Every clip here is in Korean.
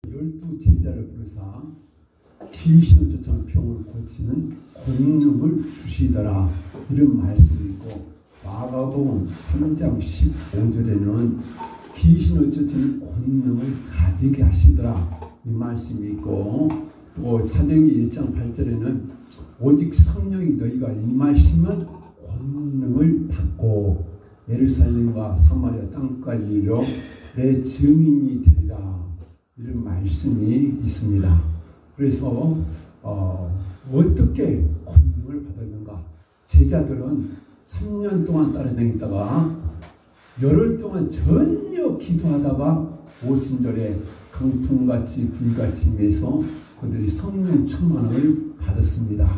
12 제자를 부르사 귀신을 쫓아오는 병을 고치는 권능을 주시더라, 이런 말씀이 있고, 마가복음 3장 15절에는 귀신을 쫓아오는 권능을 가지게 하시더라, 이 말씀이 있고, 또 사도행전 1장 8절에는 오직 성령이 너희가 임하시면 권능을 받고 예루살렘과 사마리아 땅까지 이르러 내 증인이 되리라, 이런 말씀이 있습니다. 그래서 어떻게 권능을 받았는가? 제자들은 3년 동안 따라다녔다가 열흘 동안 전혀 기도하다가 오순절에 강풍같이 불같이 임해서 그들이 성령 충만을 받았습니다.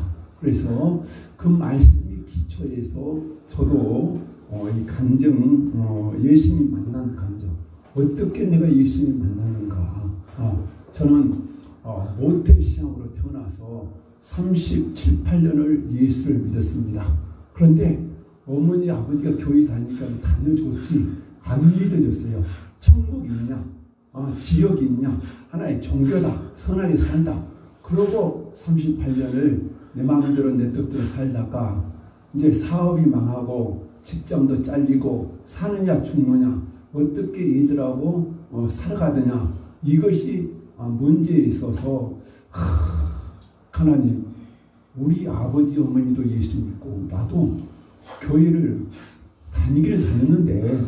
그래서 그 말씀이 기초에서 저도 이 감정, 예수님 만난 감정, 어떻게 내가 예수님 만나는가? 저는 모태신앙으로 태어나서 37, 8년을 예수를 믿었습니다. 그런데 어머니 아버지가 교회 다니니까 다녀줬지 안 믿어졌어요. 천국이 있냐? 지역이 있냐? 하나의 종교다. 선하게 산다. 그러고 38년을 내 마음대로 내 뜻대로 살다가 이제 사업이 망하고 직장도 잘리고 사느냐 죽느냐 어떻게 얘들하고 살아가느냐, 이것이 문제에 있어서 하나님, 우리 아버지 어머니도 예수 믿고 나도 교회를 다니기를 다녔는데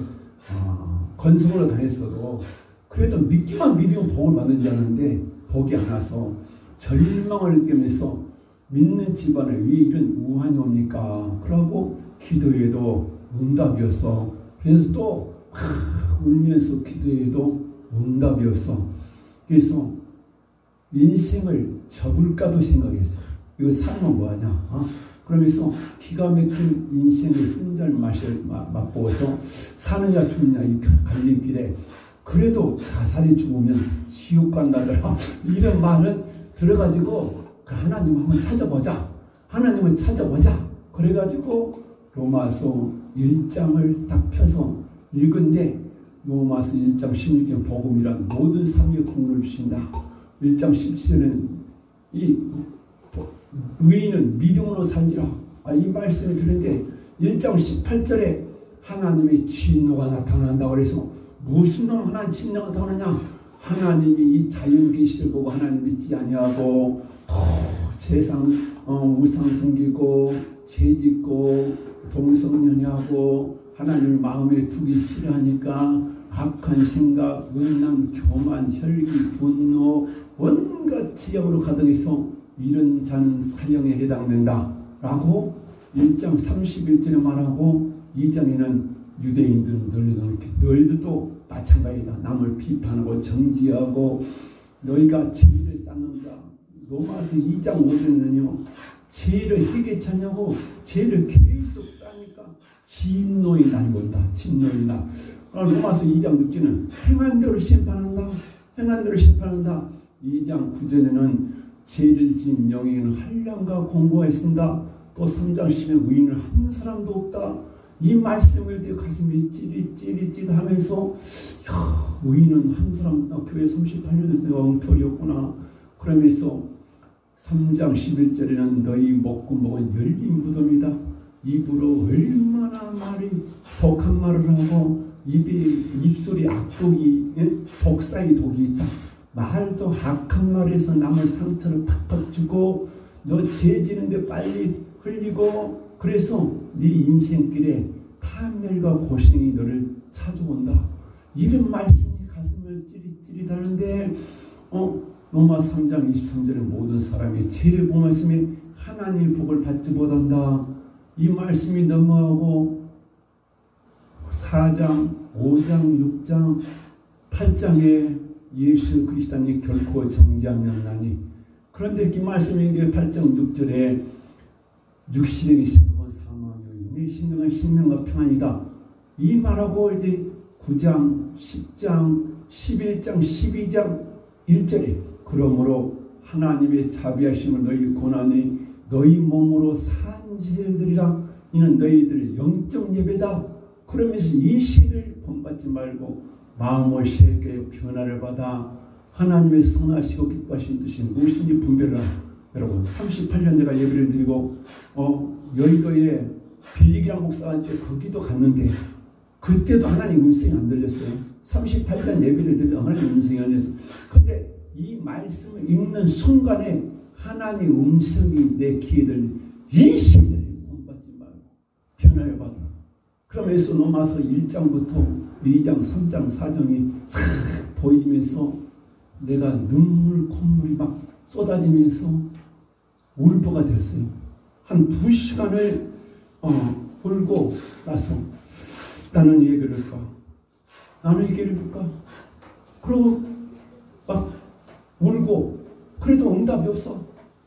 건성으로 다녔어도 그래도 믿기만 믿으면 복을 받는 줄 알았는데 복이 안 와서 절망을 느끼면서 믿는 집안에 왜 이런 우환이 옵니까? 그러고 기도해도 응답이었어. 그래서 또 울면서 기도해도 응답이었어. 그래서 인생을 접을까도 생각했어. 이거 살면 뭐하냐? 그러면서 기가 막힌 인생의 쓴잔 맛보고서 사느냐 죽느냐 이 갈림길에 그래도 자살이 죽으면 지옥 간다더라, 이런 말을 들어가지고 하나님 한번 찾아보자, 하나님을 찾아보자. 그래가지고 로마서 1장을 딱 펴서 읽은데, 로마서 1장 16경 복음이란 모든 삶의 공로를 주신다. 1장 17절은 이 의인은 믿음으로 살리라, 이 말씀을 들은데 1장 18절에 하나님의 진노가 나타난다고 그래서 무슨 놈 하나님 진노가 나타나냐? 하나님이 이 자연 계시를 보고 하나님 믿지 아니하고 세상 우상 섬기고 죄짓고 동성연애하고 하나님을 마음에 두기 싫어하니까 악한 생각, 음란, 교만, 혈기, 분노, 온갖 지역으로 가득해서 이런 자는 사형에 해당된다 라고 1장 31절에 말하고, 2장에는 유대인들은 너희들도 마찬가지다. 남을 비판하고 정지하고 너희가 죄를 쌓는다. 로마서 2장 5절에는요, 죄를 해결하냐고 죄를 계속 쌓으니까 진노의 날이 온다. 진노의 날. 로마서 2장 6절은 행한 대로 심판한다. 행한 대로 심판한다. 2장 9절에는 죄를 지은 영에게는 한량과 공고가 있습니다. 또 3장 10에 의인은 한 사람도 없다. 이 말씀을 내 가슴이 찌릿찌릿 하면서 의인은 한 사람, 교회 38년 내가 엉터리였구나. 그러면서 3장 11절에는 너희 먹고 먹은 열린 무덤이다. 입으로 얼마나 말이 독한 말을 하고 입술이 악독이, 독사의 독이 있다. 말도 악한 말에서 남의 상처를 팍팍 주고 너 죄 지는데 빨리 흘리고, 그래서 네 인생길에 파멸과 고생이 너를 찾아온다. 이런 말씀이 가슴을 찌릿찌릿하는데 로마 3장 23절에 모든 사람이 죄를 범했으며 하나님의 복을 받지 못한다. 이 말씀이 넘어가고 4장, 5장, 6장, 8장에 예수 그리스도니 결코 정죄하면 나니. 그런데 이 말씀이 8장 6절에 육신에게 생각은 사망이요 내 생각은 생명과 평안이다. 이 말하고 이제 9장, 10장, 11장, 12장 1절에 그러므로 하나님의 자비하심을 너희 고난이 너희 몸으로 산지들이라. 이는 너희들 영적 예배다. 그러면서 이 시를 본받지 말고 마음을 새롭게 변화를 받아 하나님의 선하시고 기뻐하신 뜻이 무엇인지 분별하라. 여러분 38년 내가 예배를 드리고 여의도에 빌리기랑 목사한테 거기도 갔는데 그때도 하나님 음성이 안 들렸어요. 38년 예배를 드리고 하나님 음성이 안 들렸어요. 근데 이 말씀을 읽는 순간에 하나님 음성이 내 귀에 들리 일시에 공부하지 말고 변화를 받으라. 그러면서 로마서 1장부터 2장, 3장, 4장이 싹 보이면서 내가 눈물, 콧물이 막 쏟아지면서 울보가 됐어요. 한 2시간을 울고 나서 나는 얘기를 할까? 나는 얘기를 할까? 그러고 막 울고 그래도 응답이 없어.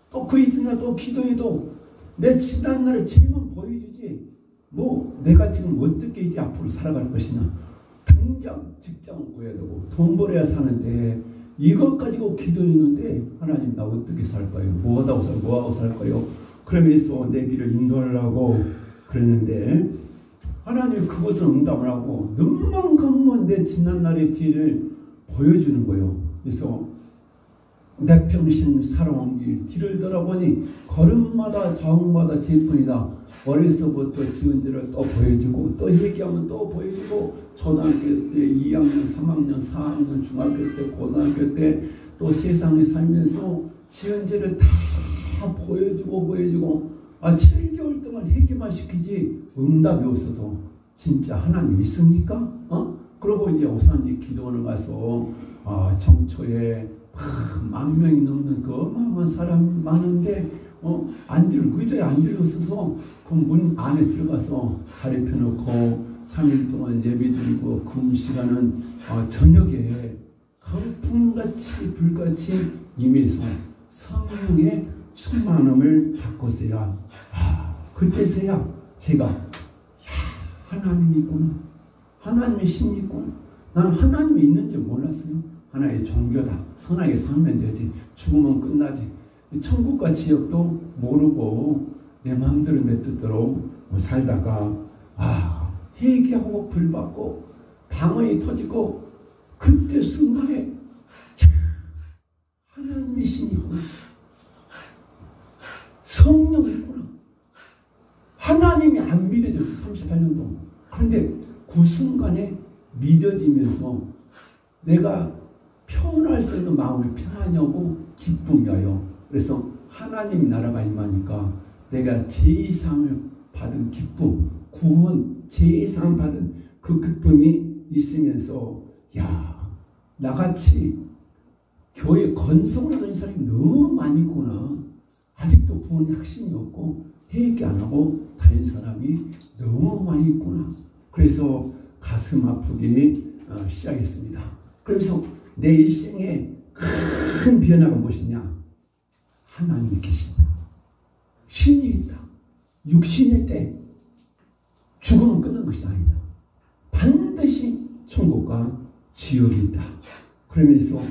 또 그 이튿날 또 기도해도 내 지난날의 죄만 보여주지 뭐 내가 지금 어떻게 이제 앞으로 살아갈 것이냐. 당장 직장을 구해야 되고 돈 벌어야 사는데 이것 가지고 기도했는데 하나님 나 어떻게 살까요? 뭐하고 살까요? 그러면서 내 길을 인도하려고 그랬는데 하나님이 그것을 응답을 하고 눈만 감으면 내 지난날의 죄를 보여주는 거예요. 그래서 내 평신 살아온 길 뒤를 돌아보니 걸음마다 자옥마다 죄뿐이다. 어려서부터 지은 죄를 또 보여주고 또 얘기하면 또 보여주고 초등학교 때 2학년, 3학년, 4학년, 중학교 때, 고등학교 때 또 세상에 살면서 지은 죄를 다 보여주고 7개월 동안 회개만 시키지 응답이 없어서 진짜 하나님 있습니까? 그러고 이제 오산지 기도원을 가서 정초에 10,000명이 넘는 그 어마어마한 사람이 많은데 의자에 앉을 없어서 그 문 안에 들어가서 자리 펴놓고 3일 동안 예배드리고 그 시간은 저녁에 강풍같이 불같이 임해서 성령의 충만함을 받고서야 그때서야 제가 하나님이 있구나. 하나님의 신이 있구나. 나는 하나님이 있는지 몰랐어요. 하나의 종교다. 선하게 살면 되지. 죽으면 끝나지. 천국과 지옥도 모르고 내 마음대로 내 뜻대로 살다가 회개하고 불받고 방언이 터지고 그때 순간에 하나님의 신이 있구나. 성령이 있구나. 하나님이 안 믿어졌어. 38년 동안. 그런데 그 순간에 믿어지면서 내가 표현할 수 있는 마음의 평안하고 기쁨이에요. 그래서 하나님 나라가 임하니까 내가 제사함을 받은 기쁨, 구원, 제사함 받은 그 기쁨이 있으면서 나같이 교회 건성을 하는 사람이 너무 많이 있구나. 아직도 구원의 확신이 없고 회개 안 하고 다니는 사람이 너무 많이 있구나. 그래서 가슴 아프기 시작했습니다. 그래서 내 일생에 큰 변화가 무엇이냐? 하나님이 계신다. 신이 있다. 육신의 때 죽음은 끝난 것이 아니다. 반드시 천국과 지옥이 있다. 그러면서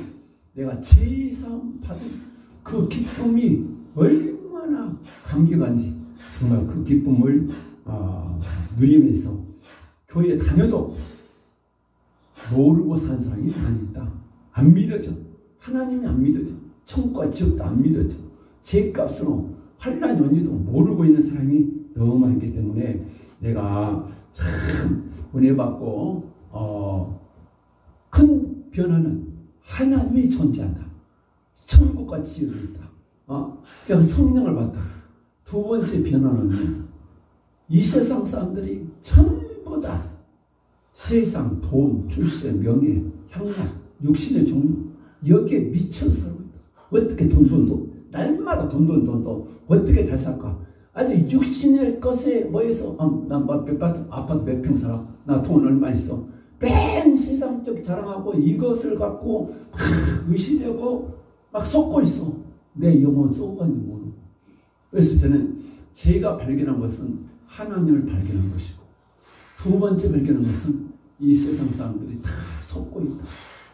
내가 제사함 받은 그 기쁨이 얼마나 감격한지 정말 그 기쁨을 누리면서 교회에 다녀도 모르고 산 사람이 많이 있다. 안 믿어져. 하나님이 안 믿어져. 천국과 지옥도 안 믿어져. 죄값으로 환난 연유도 모르고 있는 사람이 너무 많기 때문에 내가 참 은혜 받고 큰 변화는 하나님이 존재한다. 천국과 지옥이 있다. 그러니까 성령을 받다. 두 번째 변화는 이 세상 사람들이 전부 다 세상, 돈, 출세, 명예, 향락, 육신의 종류 여기에 미쳐서 살고 있다. 어떻게 돈 날마다 돈 어떻게 잘 살까? 아주 육신의 것에 뭐해서 나 아파트 몇 평 살아? 나 돈 얼마 있어? 맨 세상적 자랑하고 이것을 갖고 막 의시되고 막 쏟고 있어. 내 영혼 쏟고 있는 모르고. 그래서 저는 제가 발견한 것은 하나님을 발견한 것이고 두 번째 발견한 것은 이 세상 사람들이 다 쏟고 있다.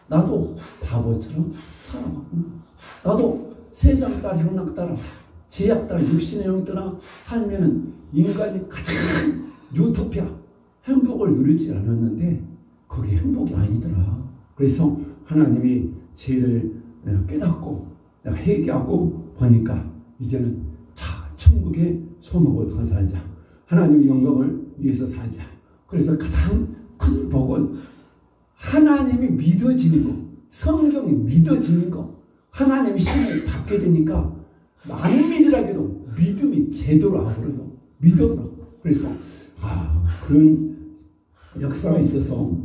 나도 바보처럼 살아왔구나. 나도 세상 따라 향락 따라 제약 따라 육신의 영 따라 살면은 인간이 가장 유토피아 행복을 누리지 않았는데 그게 행복이 아니더라. 그래서 하나님이 죄를 내가 깨닫고 내가 회개하고 보니까 이제는 천국의 소목으로 더 살자. 하나님의 영광을 위해서 살자. 그래서 가장 큰 복은 하나님이 믿어지는 거, 성경이 믿어지는 거, 하나님의 신을 받게 되니까 안 믿으라고도 믿음이 제대로 와버려요. 믿어버려. 그래서 그런 역사가 있어서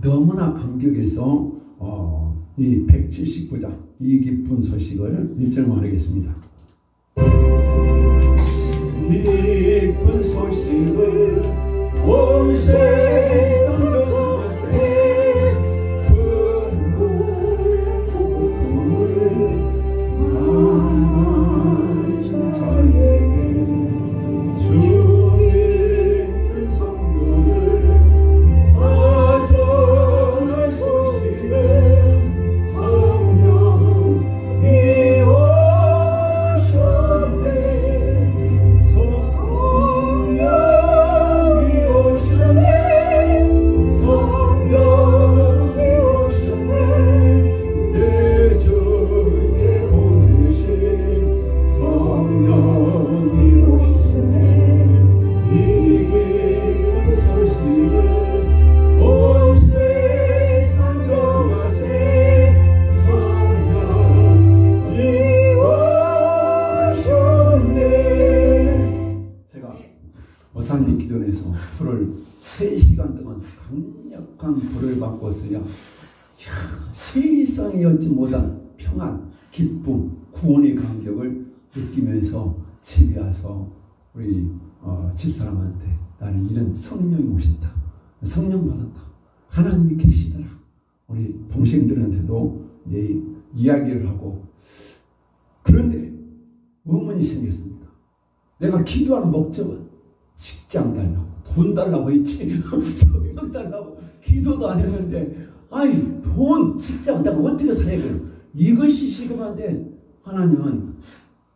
너무나 감격해서 이 179장 이 기쁜 소식을 1절 말하겠습니다. 기쁜 소식을 온 세상 전세 만난 자에게 주의 성도를 다 전할 소식을 성령이 오셨네. 성령이 오셨네. 성령이 오셨네. 내 주에 보내신 성령이 오셨네. 이 기쁜 소식을 온 세상 전하세. 성령이 오셨네. 제가 어산리 기도원에서 불을 3시간 동안 강력한 불을 받고서야 세상에 얻지 못한 평안, 기쁨, 구원의 감격을 느끼면서 집에 와서 우리 집사람한테 나는 이런 성령이 오셨다. 성령 받았다. 하나님이 계시더라. 우리 동생들한테도 이제 이야기를 하고. 그런데 의문이 생겼습니다. 내가 기도하는 목적은 직장 달라고, 돈 달라고 했지. 성령 달라고 기도도 안 했는데 돈, 직장 내가 어떻게 살아야 이것이 시급한데 하나님은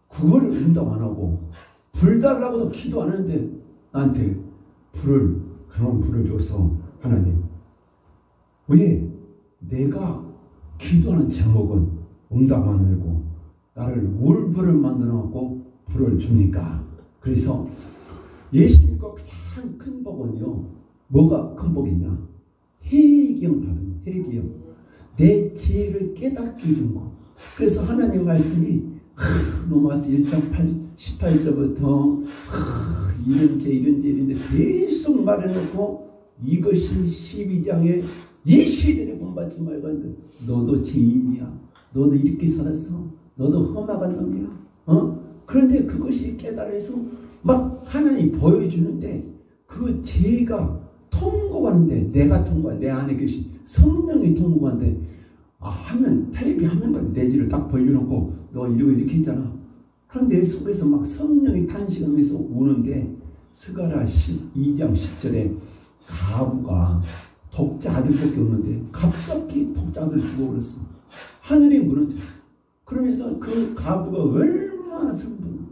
그거를 운동 안 하고 불 달라고도 기도 안 하는데 나한테 강한 불을 줘서 하나님 왜 내가 기도하는 제목은 응답 안 하고 나를 울불을 만들어놓고 불을 줍니까? 그래서 예수님과 가장 큰 복은요, 뭐가 큰 복이냐? 회개형 받은 회개형, 내 죄를 깨닫게 해준 거. 그래서 하나님 말씀이 로마서 1장 18절부터 이런 죄 계속 말해놓고 이것이 12장에 이 시대를 본받지 말고 하는데 너도 죄인이야. 너도 이렇게 살았어. 너도 험악한 놈이야. 그런데 그것이 깨달아서 막 하나님 보여주는데 그 죄가 통곡하는데 내가 통곡하는데 내 안에 계신 성령이 통곡하는데 텔레비 화면까지 내 죄를 딱 벌려놓고 너 이렇게 했잖아. 그런데 내 속에서 막 성령이 탄식하면서 우는데 스가랴 12장 10절에 가부가 독자 아들밖에 없는데 갑자기 독자 아들 죽어버렸어. 하늘이 무너져. 그러면서 그 가부가 얼마나 슬픈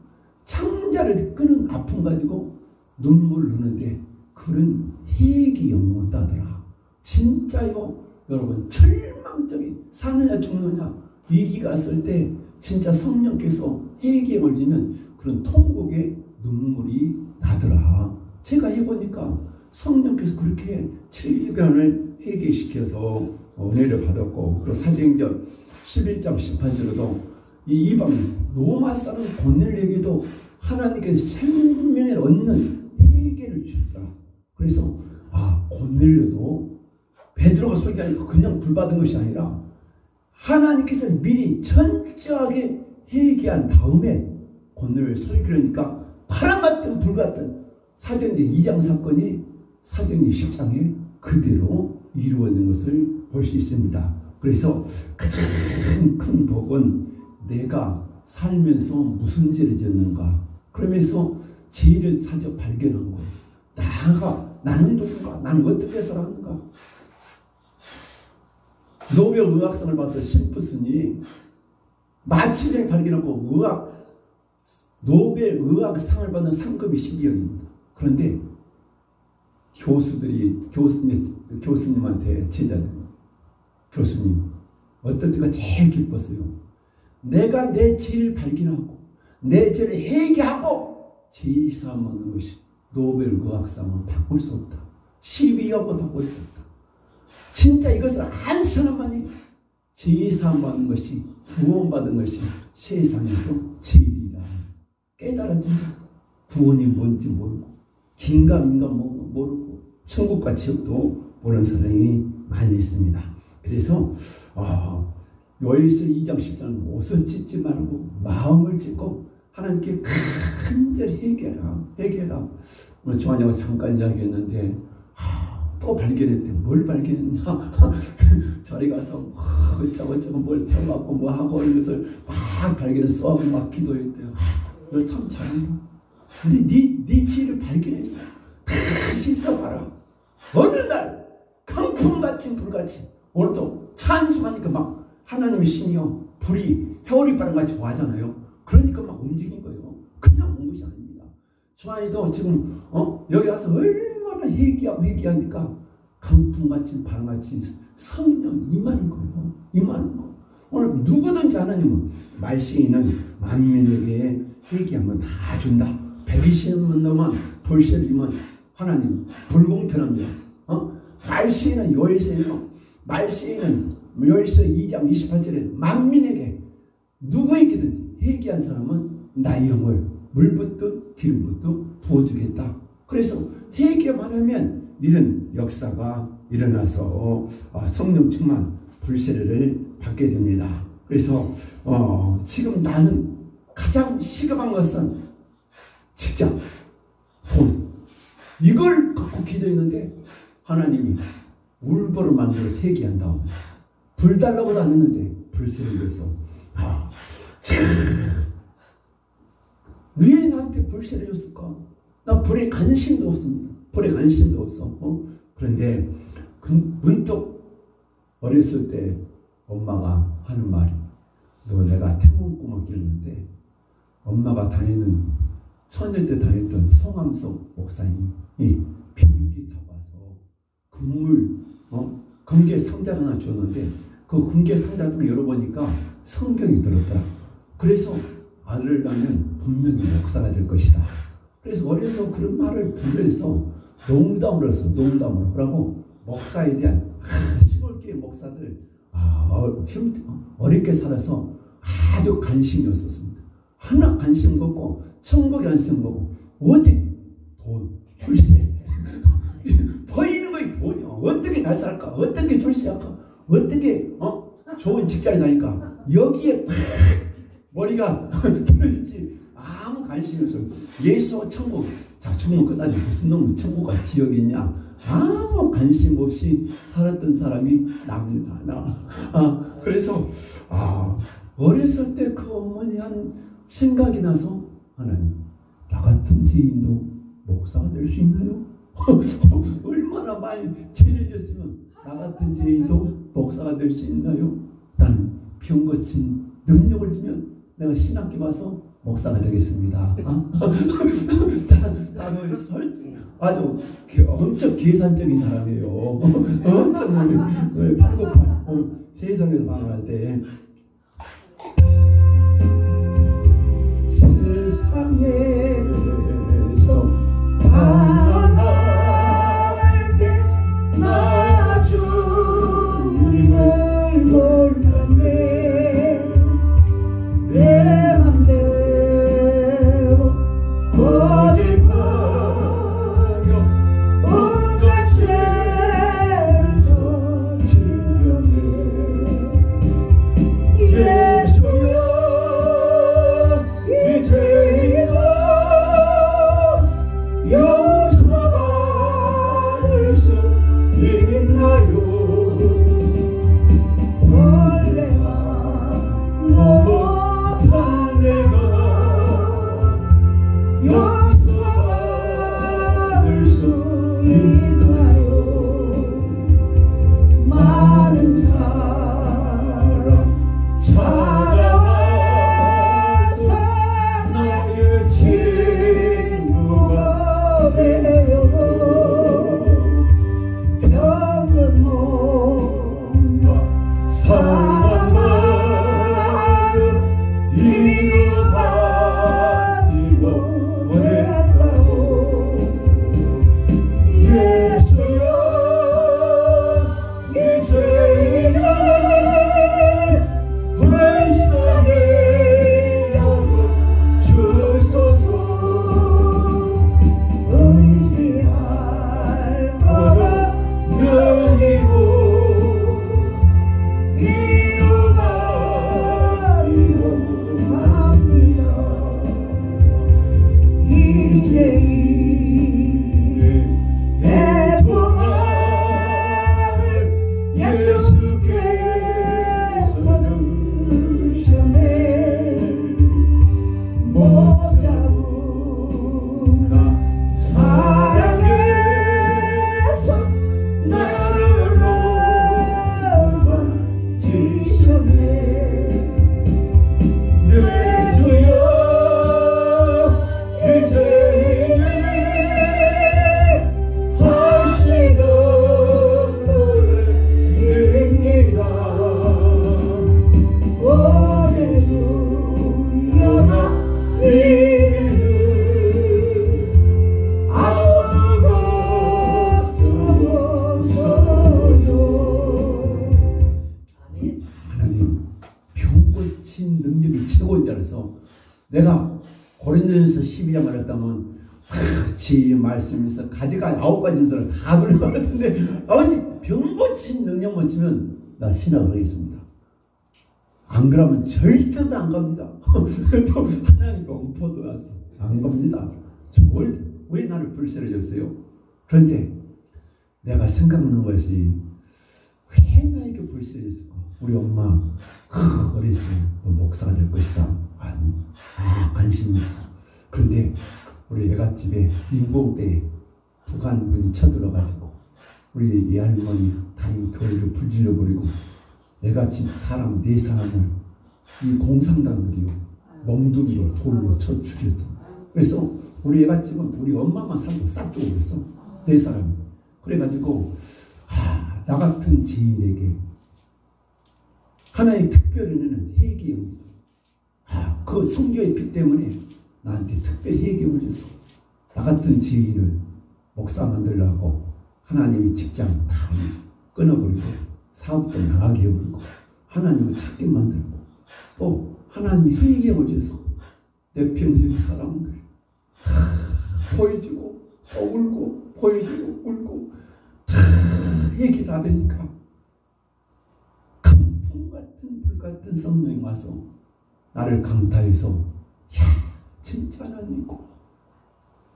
창자를 끄는 아픔 가지고 눈물을 흘리는데 그런 회개 영혼 따더라. 진짜요 여러분, 절망적인 사느냐 죽느냐 위기가 왔을 때 진짜 성령께서 회개에 걸리면 그런 통곡의 눈물이 나더라. 제가 해보니까 성령께서 그렇게 7일간을 회개시켜서 은혜를 받았고, 그리고 사도행전 11장 18절에도 이 이방 로마 사람 고넬료에게도 하나님께서 생명을 얻는 회개를 주셨더라. 그래서 고넬료도 베드로가 설교하니까 그냥 불 받은 것이 아니라 하나님께서 미리 철저하게 회개한 다음에 고넬료를 설교하니까 바람 같은 불 같은 사도행전 2장 사건이 사도행전 10장에 그대로 이루어진 것을 볼 수 있습니다. 그래서 가장 큰 복은 내가 살면서 무슨 죄를 지었는가, 그러면서 죄를 찾아 발견한 거, 나는 누군가, 나는 어떻게 살았는가. 노벨 의학상을 받던 심프슨이 마취를 발견하고 노벨 의학상을 받는 상금이 12억입니다. 그런데 교수님한테 제자들, 교수님 어떤 때가 제일 기뻤어요. 내가 내 죄를 발견하고 내 죄를 회개하고 죄사함 받는 것이 노벨 의학상은 바꿀 수 없다. 12억을 바꿀 수 없다. 진짜 이것을 안 사람만이 죄사함 받는 것이 구원받은 것이 세상에서 제일이라 깨달아진다. 구원이 뭔지 모르고 긴가민가 모르고 천국과 지옥도 모르는 사람이 많이 있습니다. 그래서 요엘서 2장 10장 옷을 찢지 말고 마음을 찢고 하나님께 간절히 회개해라. 오늘 조한이가 잠깐 이야기했는데 또 발견했대. 뭘 발견했냐? 저리 가서 어쩌고 뭘 태워갖고 뭐 하고 이런 것을 막 발견해서 하고 막 기도했대요. 너 참 잘한다. 근데 네 죄를 발견해서 다시 써봐라. 어느 날 강풍같이 불같이 오늘도 찬송하니까 막 하나님의 신이요 불이 해오리바람같이 와잖아요. 그러니까 막 움직인 거예요. 그냥 온 것이 아닙니다. 조한이도 지금 여기 와서 얼마나 회개하니까 강풍같이 바람같이 성령 임하는 거예요. 임하는 거. 오늘 누구든지 하나님은 말씀이는 만민에게 회개하면 다 준다. 120만 넘은 불세리면 하나님 불공평합니다. 말씀이는 요엘서 2장 28절에 만민에게 누구에게든 회개한 사람은 나 이름을 물 붓듯 기름 붓듯 부어주겠다. 그래서 회개만 하면 이런 역사가 일어나서 성령 충만 불세례를 받게 됩니다. 그래서 지금 나는 가장 시급한 것은 직장, 돈 이걸 갖고 기도했는데 하나님이 울보를 만들어 회개한 다음에 불 달라고도 안 했는데 불세례를 해서 왜 나한테 불세례를 줬을까? 나 불에 관심도 없습니다. 불에 관심도 없어. 그런데 문득 어렸을 때 엄마가 하는 말이 내가 태몽 꿈을 꿨는데 엄마가 다니는 처녀 때 다녔던 송암석 목사님이 비행기 타고 와서 금괴 상자를 하나 줬는데 그 금괴 상자를 열어보니까 성경이 들었더라. 그래서 아들을 낳으면 분명히 목사가 될 것이다. 그래서 어려서 그런 말을 들려서 농담으로 했어. 농담으로. 그러고 목사에 대한 시골교회 목사들 어렵게 살아서 아주 관심이 없었습니다. 하나 관심 없고 천국에 관심 없고 오직 돈, 출세. 보이는 거이 돈이야. 어떻게 잘 살까? 어떻게 출세할까? 어떻게 좋은 직장이 나니까 여기에 머리가 들어있지. 아무 관심이 없어요. 예수 천국. 자, 죽으면 끝나지. 무슨 놈의 천국과 지역이 있냐. 아무 관심 없이 살았던 사람이 납니다. 그래서 어렸을 때 그 어머니 한 생각이 나서 하나님, 나 같은 죄인도 목사가 될 수 있나요? 얼마나 많이 죄를 졌으면 나 같은 죄인도 목사가 될 수 있나요? 난 병 고친 능력을 주면 내가 신학교 와서 목사가 되겠습니다. 나도 아주 엄청 계산적인 사람이에요. 엄청 898 세상에서 말할 때 세상에서 만날 때 나 주님을 몰랐네. 내 맘대로 거짓하여 온갖 죄를 저질렀네. 예수여 이제야 용서받을 수 있나요? 원래가 못한 내가 용서받을 수 있나요? 많은 사람 찾아와서 나의 친구가 되어 병은 뭔가 신 능력이 최고인 줄 알아서 내가 고린도전서 12장 말했다면 지 말씀에서 가지가 9가지 인사를 다 불러봤는데 아버지 병고친 능력만 치면 나 신학을 하겠습니다. 안 그러면 절대로 안 갑니다. 또 하나님과 공포도 와서 안 갑니다. 왜 나를 불세를 줬어요? 그런데 내가 생각나는 것이 왜 나에게 불세를 줬을까? 우리 엄마 어렸을 때 목사가 될 것이다. 아니, 관심이 있어. 그런데 우리 애갓집에 인공 때 북한군이 쳐들어가지고 우리 애할머니 다인 교회를 불질러버리고 애갓집 사람 4사람을 이 공산당들이요 멍둥이로 돌로 쳐 죽였어. 그래서 우리 애갓집은 우리 엄마만 살고 싹 죽어버렸어. 4사람이. 그래가지고 나 같은 지인에게 하나의 특별히는 해기용 그 성교의 피 때문에 나한테 특별히 해기용을 줬어. 나 같은 지인을 목사 만들려고 하나님이 직장 다 끊어버리고 사업도 나가게 해버리고 하나님을 찾게 만들고 또 하나님이 회개를 줘서 내 평생 살아온 거예요. 보여주고 또 울고 보여주고 울고 다 회개 다 되니까 강풍 같은 불 같은 성령이 와서 나를 강타해서 야 진짜 하나님이고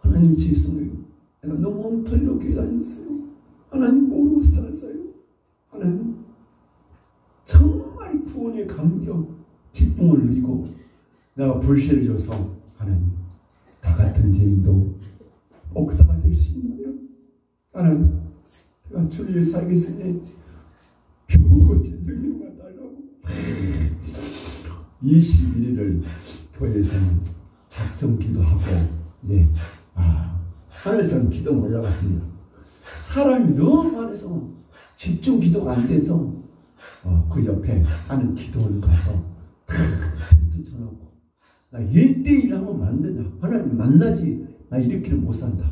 하나님 죄송해요. 내가 너무 엉터리로 교회 다녔어요. 하나님 모르고 살았어요. 하나님 정말 구원의 감격 기쁨을 누리고 내가 불씨를 줘서 하나님 나 같은 죄인도 목사가 될 수 있나요? 하나님 내가 주를 위해 살겠으니 병고친 능력만 달라고 21일을 교회에서는 작정 기도하고 이제 하늘에서는 기도 올라갔습니다. 사람이 너무 많아서 집중 기도가 안 돼서 그 옆에 하는 기도원 가서 텐트 쳐놓고 나 1대1 한번 만드냐 하나님 만나지 나 이렇게는 못 산다.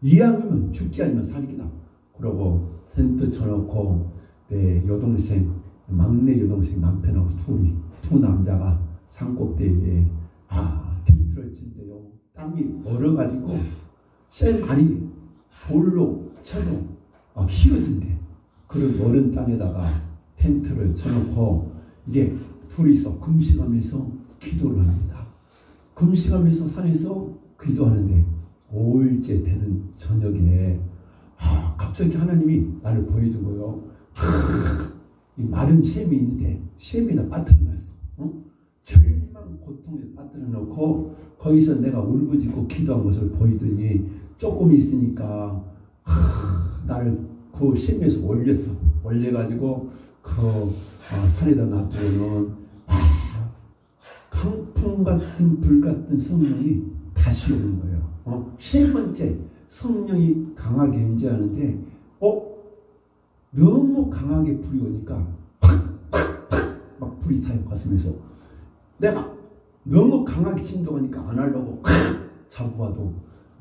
이왕이면 죽기 아니면 살기다. 그러고 텐트 쳐놓고 내 여동생 막내 여동생 남편하고 두 남자가 산꼭대기에 텐트를 친대요. 땅이 얼어가지고 쇠 말이 돌로 쳐도 휘어진대. 그런 얼은 땅에다가 텐트를 쳐놓고 이제 둘이서 금식하면서 기도를 합니다. 금식하면서 산에서 기도하는데 5일째 되는 저녁에 갑자기 하나님이 나를 보여주고요. 이 마른 샘이 있는데 샘에다 빠뜨려놨어. 절망 고통에 빠뜨려놓고 거기서 내가 울부짖고 기도한 것을 보이더니 조금 있으니까 나를 그 샘에서 올렸어. 올려가지고 그 산에다 놔두고는 강풍 같은 불 같은 성령이 다시 오는 거예요. 세 번째 성령이 강하게 임재하는데 너무 강하게 불이 오니까 막 불이 타요 가슴에서. 내가 너무 강하게 진동하니까 안 하려고 잡아도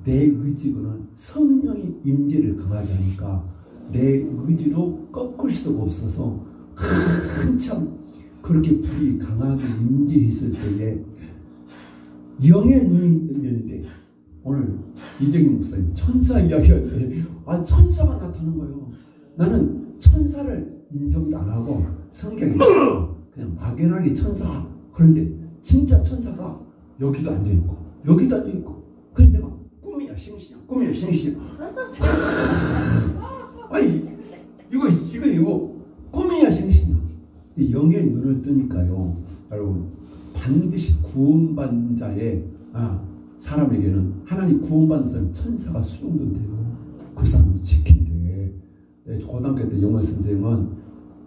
내 의지로는 성령이 임재를 강하게 하니까 내 의지로 꺾을 수가 없어서 한참 그렇게 불이 강하게 임재했을 때에 영의 눈이 열리는데 오늘 이정희 목사님 천사 이야기할 때 천사가 나타나는 거예요. 나는 천사를 인정도 안 하고 성경에 그냥 막연하게 천사. 그런데 진짜 천사가 여기도 앉아있고 여기도 앉아있고 그래서 내가 꿈이야 생시야 꿈이야 생시야. 아니 이거 꿈이야 생시야. 영의 눈을 뜨니까요. 여러분 반드시 구원받는 자의 사람에게는 하나님 구원받는 사람 천사가 수용된대요. 그 사람을 지킨대. 고등학교 때 영어 선생님은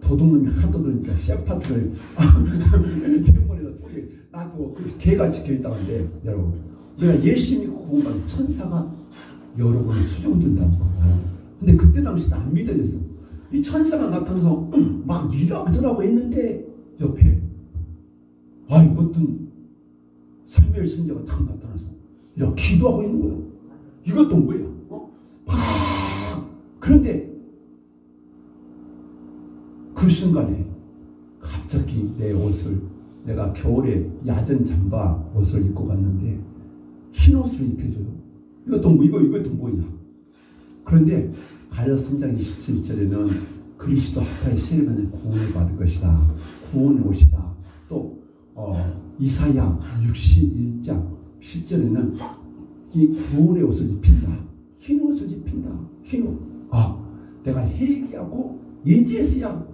도둑놈이 하도 그러니까 셰파트를 대문에다 두개 놔두고 그 개가 지켜있다고 하는데 여러분 내가 예수 믿고 구원받는 천사가 여러 번 수용된다고 거예요. 근데 그때 당시도 안 믿어졌어. 이 천사가 나타나서 막 이러저러고 했는데 옆에 어떤 사무엘 선지자가 딱 나타나서 이렇게 기도하고 있는 거예요. 이것도 뭐야? 그런데 그 순간에 갑자기 내 옷을 내가 겨울에 야전 잠바 옷을 입고 갔는데 흰 옷을 입혀줘요. 이것도 뭐냐. 그런데 갈라디아서 3장 27절에는 그리스도 합하여 세례받는 구원을 받을 것이다. 구원의 옷이다. 또 이사야 61장 10절에는 이 구원의 옷을 입힌다. 흰 옷을 입힌다. 흰 옷. 내가 회개하고 예제에서야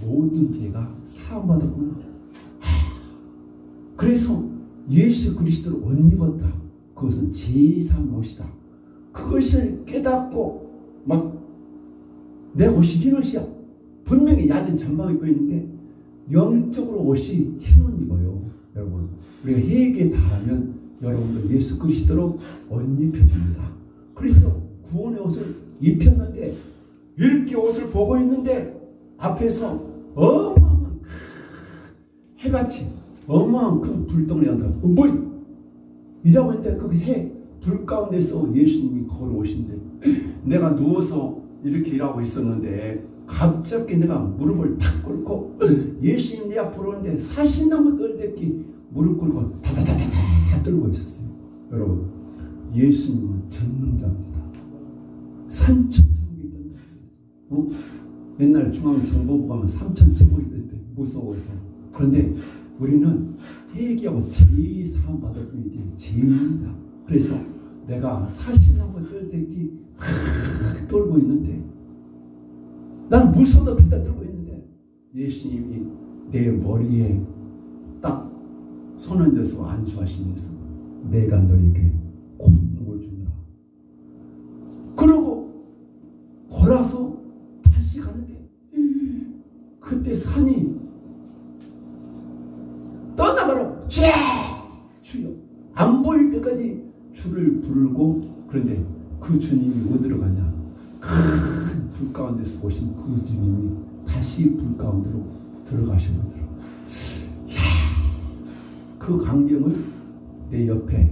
모든 죄가 사함받았구나. 그래서 예수 그리스도를 옷 입었다. 그것은 제사한 옷이다. 그것을 깨닫고 내 옷이 흰 옷이야. 분명히 야전 잠바 입고 있는데 영적으로 옷이 흰 옷 입어요. 여러분, 우리가 회개 다 하면 여러분들 예수 그리스도로 옷 입혀줍니다. 그래서 구원의 옷을 입혔는데 이렇게 옷을 보고 있는데 앞에서 어마어마한 해같이 어마어마한 큰 불덩어리가 나타나고 이라고 했는데 그 해 불 가운데서 예수님이 걸어오신대. 내가 누워서 이렇게 일하고 있었는데 갑자기 내가 무릎을 탁 꿇고 예수님 내 앞으로 오는데 사신나무 떨대기 무릎 꿇고 다다다다다 떨고 있었어요. 여러분, 예수님은 전능자입니다. 산천천국에 있던다. 옛날 중앙정보부 가면 삼천천국이 있던데 무서워서. 그런데 우리는 회개하고 제사함 받을 뿐이지 죄인이다. 그래서 내가 사신나무 떨대기 떨고 있는데 나는 무서워서 그때 떨고 있는데 예수님이 내 머리에 딱 손 얹어서 안수하시면서 내가 너에게 권능을 준다. 그러고 돌아서 다시 가는데 그때 산이 떠나가라고 주여 안 보일 때까지 주를 부르고. 그런데 그 주님이 어디로 가냐. 큰 불 가운데서 오신 그 주님이 다시 불 가운데로 들어가시더라고요. 그 광경을 내 옆에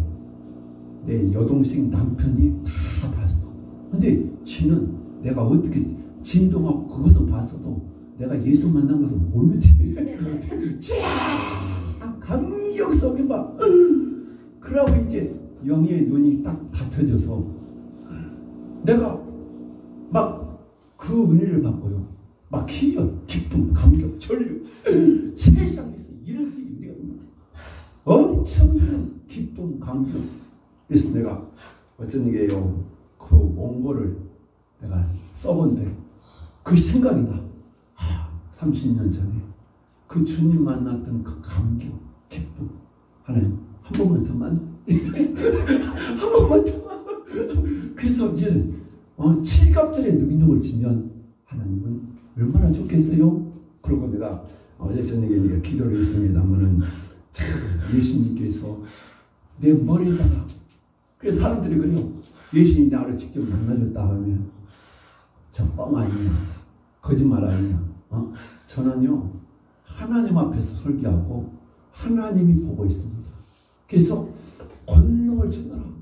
내 여동생 남편이 다 봤어. 근데 지는 내가 어떻게 진동하고 그것을 봤어도 내가 예수 만난 것을 모르지. 감격 속에 막 그러고 이제 영의 눈이 딱 닫혀져서 내가 막 그 은혜를 받고요. 막 희열, 기쁨, 감격, 전류. 세상에서 이런 일이 내가 엄청난 기쁨, 감격. 그래서 내가 어쩐 게요. 그 원고를 내가 써본데 그 생각이 나. 30년 전에 그 주님 만났던 그 감격, 기쁨. 하나님 한 번만 더 만나. 한 번만 더. 그래서 이제 7갑절에 능력을 주면 하나님은 얼마나 좋겠어요? 그리고 내가 어제 저녁에 기도를 했습니다만은 예수님께서 내 머리에다가 그래서 사람들이 그래요. 예수님이 나를 직접 만나줬다 하면 저 뻥 아니냐, 거짓말 아니냐. 저는요 하나님 앞에서 설교하고 하나님이 보고 있습니다. 그래서 권능을 주더라.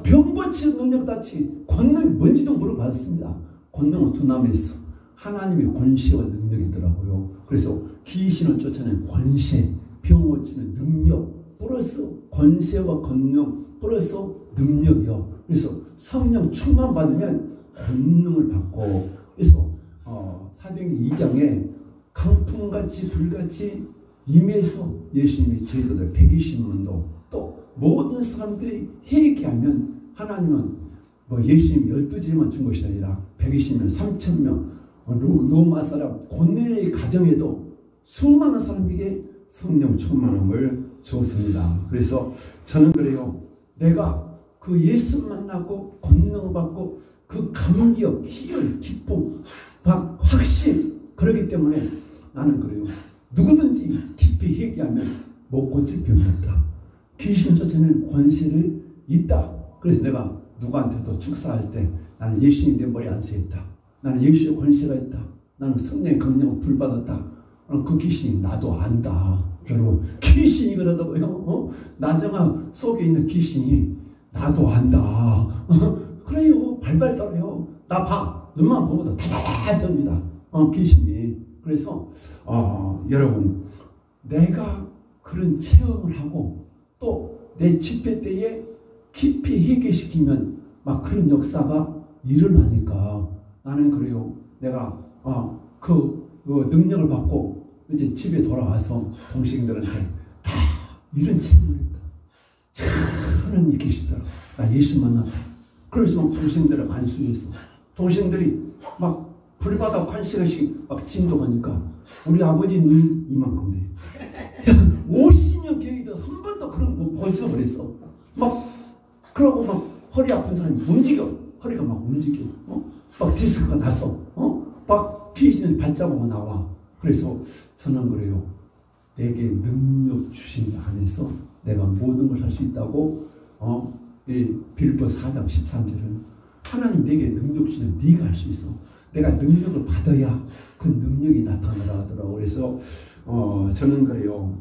병 고치는 능력같이 권능이 뭔지도 물어봤습니다. 권능은 두 나무에 있어. 하나님의 권세와 능력이 있더라고요. 그래서 귀신을 쫓아내는 권세, 병 고치는 능력 플러스 권세와 권능 플러스 능력이요. 그래서 성령 충만 받으면 권능을 받고. 그래서 사도행전 2장에 강풍같이 불같이 임해서 예수님의 제자들 120명도 또 모든 사람들이 회개하면 하나님은 예수님 12제만 준 것이 아니라 120명, 3,000명 로마 사람 고넬의 가정에도 수많은 사람에게 성령 충만함을 주었습니다. 그래서 저는 그래요. 내가 그 예수 만나고 권능 받고 그 감격, 희열, 기쁨, 확신 그렇기 때문에 나는 그래요. 누구든지 깊이 회개하면 못 고칠 병이 없다. 귀신 쫓아내는 권세를 있다. 그래서 내가 누구한테도 축사할 때 나는 예수님 내 머리에 안수했다. 나는 예수의 권세가 있다. 나는 성령의 강력을 불받았다. 그 귀신이 나도 안다. 여러분 귀신이 그러다고요. 난장아 속에 있는 귀신이 나도 안다. 그래요. 발발 떨어요. 나 봐. 눈만 보고도 다다다 떱니다. 귀신이. 그래서 여러분 내가 그런 체험을 하고 또 내 집회 때에 깊이 회개시키면 막 그런 역사가 일어나니까 나는 그래요. 내가 그 능력을 받고 이제 집에 돌아와서 동생들한테 다 이런 체험을 했다. 하나님 계시더라. 나 예수 만났다. 그래서 막 동생들을 안수했어. 동생들이 막 불바다 관시가씩 막 진동하니까 우리 아버지 눈이 이만큼 돼. 50년 계획도 한 번도 그런 거 보지도 못했어. 막 그러고 막 허리 아픈 사람이 움직여. 허리가 막 움직여. 막 디스크가 나서 막 귀신이 발자국이 나와. 그래서 저는 그래요. 내게 능력 주신 안에서 내가 모든 걸 할 수 있다고 이 빌립보 4장 13절은 하나님 내게 능력 주시면 네가 할 수 있어. 내가 능력을 받아야 그 능력이 나타나라 하더라고. 그래서 저는 그래요.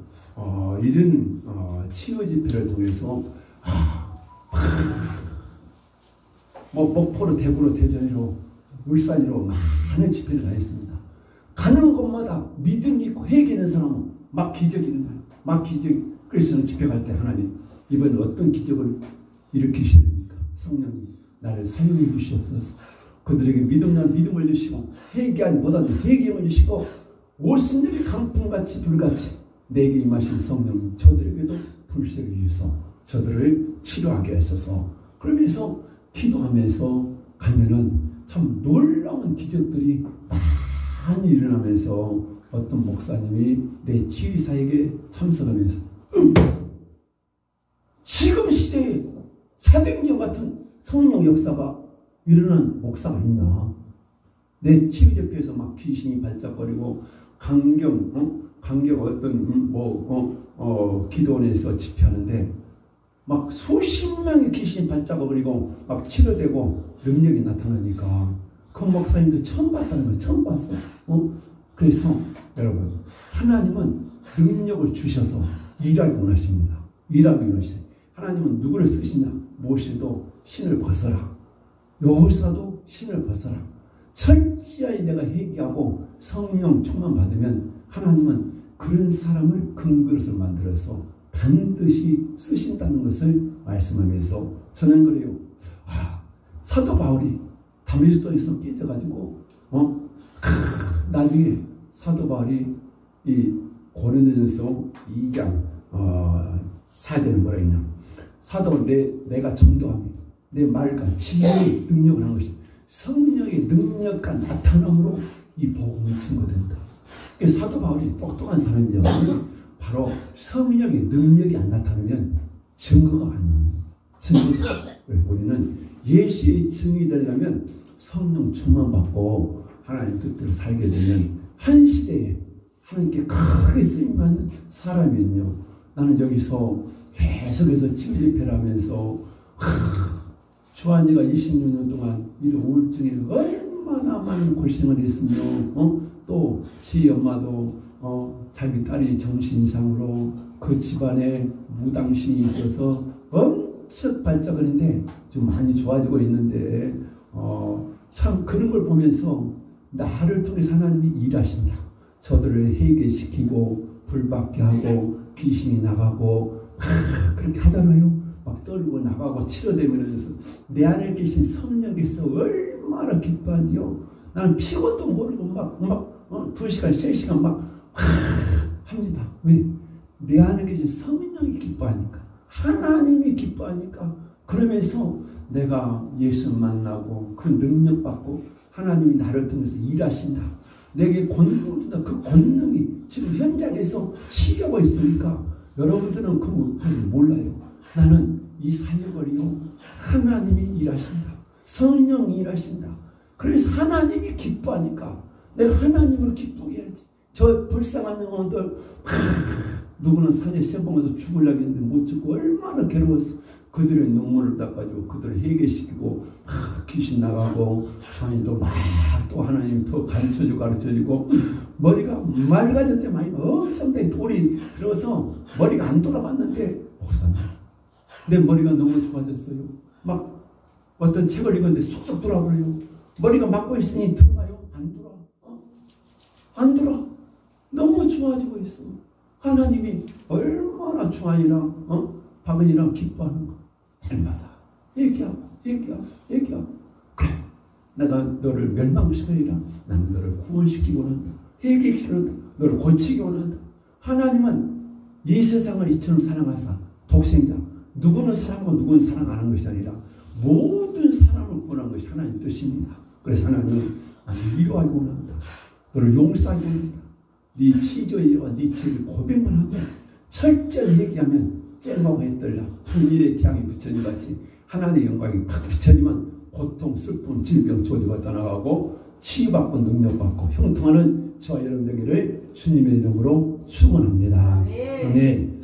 이런 치유 집회를 통해서 뭐 목포로 대구로 대전으로 울산으로 많은 집회를 다녔습니다. 가는 곳마다 믿음이 있고 회개하는 사람은 막 기적이 일어나요. 막 기적. 그래서 저는 집회 갈 때 하나님 이번에 어떤 기적을 일으키시는가 성령님 나를 사용해 주시옵소서. 그들에게 믿음을 주시고 회개한 못하는 회개를 주시고 오순절이 강풍같이 불같이 내게 임하신 성령님 저들에게도 불새를 주셔서 저들을 치료하게 하셔서 그러면서 기도하면서 가면은 참 놀라운 기적들이 많이 일어나면서 어떤 목사님이 내 치유사에게 참석하면서 지금 시대에 사도행전 같은 성령 역사가 일어난 목사가 있나? 내 치유집회에서 막 귀신이 발작거리고 강경 어떤 기도원에서 집회하는데 막 수십 명의 귀신이 발작거리고 막 치료되고 능력이 나타나니까 그 목사님도 처음 봤다는 걸 처음 봤어. 그래서 여러분 하나님은 능력을 주셔서 일하기 원하십니다. 일하기 원하십니다. 하나님은 누구를 쓰시냐? 모세도 신을 벗어라. 여호사도 신을 벗어라. 철저히 내가 회개하고 성령 충만 받으면 하나님은 그런 사람을 금그릇을 만들어서 반드시 쓰신다는 것을 말씀하면서 저는 그래요. 사도 바울이 다메섹도에서 깨져가지고 나중에 사도 바울이 이 고린도전서 2장 4절에 뭐라 했냐? 사도 내가 전도하며 내 말과 지혜의 능력을 한 것이 성령의 능력과 나타남으로 이 복음이 증거된다. 사도 바울이 똑똑한 사람이죠. 바로 성령의 능력이 안 나타나면 증거가 안 나옵니다. 우리는 예수의 증이 되려면 성령 충만 받고 하나님 뜻대로 살게 되면 한 시대에 하나님께 크게 쓰임받는 사람이면요. 나는 여기서 계속해서 치유집회를 하면서 주한이가 26년 동안 이 우울증에 얼마나 많은 고생을 했으며 또 지 엄마도 자기 딸이 정신 이상으로 그 집안에 무당신이 있어서 엄청 발작하는데 좀 많이 좋아지고 있는데 참 그런 걸 보면서 나를 통해서 하나님이 일하신다. 저들을 회개시키고 불받게 하고 귀신이 나가고 그렇게 하잖아요. 막 떨고 나가고 치료되면서 내 안에 계신 성령께서 얼마나 기뻐하지요. 나는 피곤도 모르고 막 2시간 3시간 막 합니다. 왜? 내 안에 계신 성령이 기뻐하니까 하나님이 기뻐하니까 그러면서 내가 예수 만나고 그 능력 받고 하나님이 나를 통해서 일하신다. 내게 권능을 준다. 그 권능이 지금 현장에서 치료하고 있으니까 여러분들은 그 몰라요. 나는 이 사역을요 하나님이 일하신다. 성령이 일하신다. 그래서 하나님이 기뻐하니까 내가 하나님을 기쁘게 해야지. 저 불쌍한 영혼들 누구는 산에 세봉에서 죽으려고 했는데 못 죽고 얼마나 괴로웠어. 그들의 눈물을 닦아주고 그들을 해결시키고 귀신 나가고 주한이도 막 또 하나님 더 가르쳐주고 머리가 맑아졌는데 많이 엄청나게 돌이 들어서 머리가 안 돌아갔는데 목사님 내 머리가 너무 좋아졌어요. 막 어떤 책을 읽었는데 쏙쏙 돌아버려요. 머리가 막고 있으니 들어가요? 안 돌아. 안 돌아. 너무 좋아지고 있어. 하나님이 얼마나 중환이랑 박은이랑 기뻐하는가. 날마다 얘기하고 그래, 내가 너를 멸망시키리라. 나는 너를 구원시키기 원한다. 회개시키기 원한다. 너를 고치기 원한다. 하나님은 이 세상을 이처럼 사랑하사 독생자, 누구는 사랑하고 누구는 사랑 안 하는 것이 아니라 모든 사람을 구원한 것이 하나님 뜻입니다. 그래서 하나님은 나를 위로하기 원한다. 너를 용서하기 원한다. 네 치조와 네 죄를 고백만 하고 철저히 얘기하면 쨍하고 떨라 분일의 태양이 부처님같이 하나님의 영광이 팍 비춰지면 고통, 슬픔, 질병, 조주가 떠나가고 치유받고 능력받고 형통하는 저와 여러분 되기를 주님의 이름으로 축원합니다. 아멘.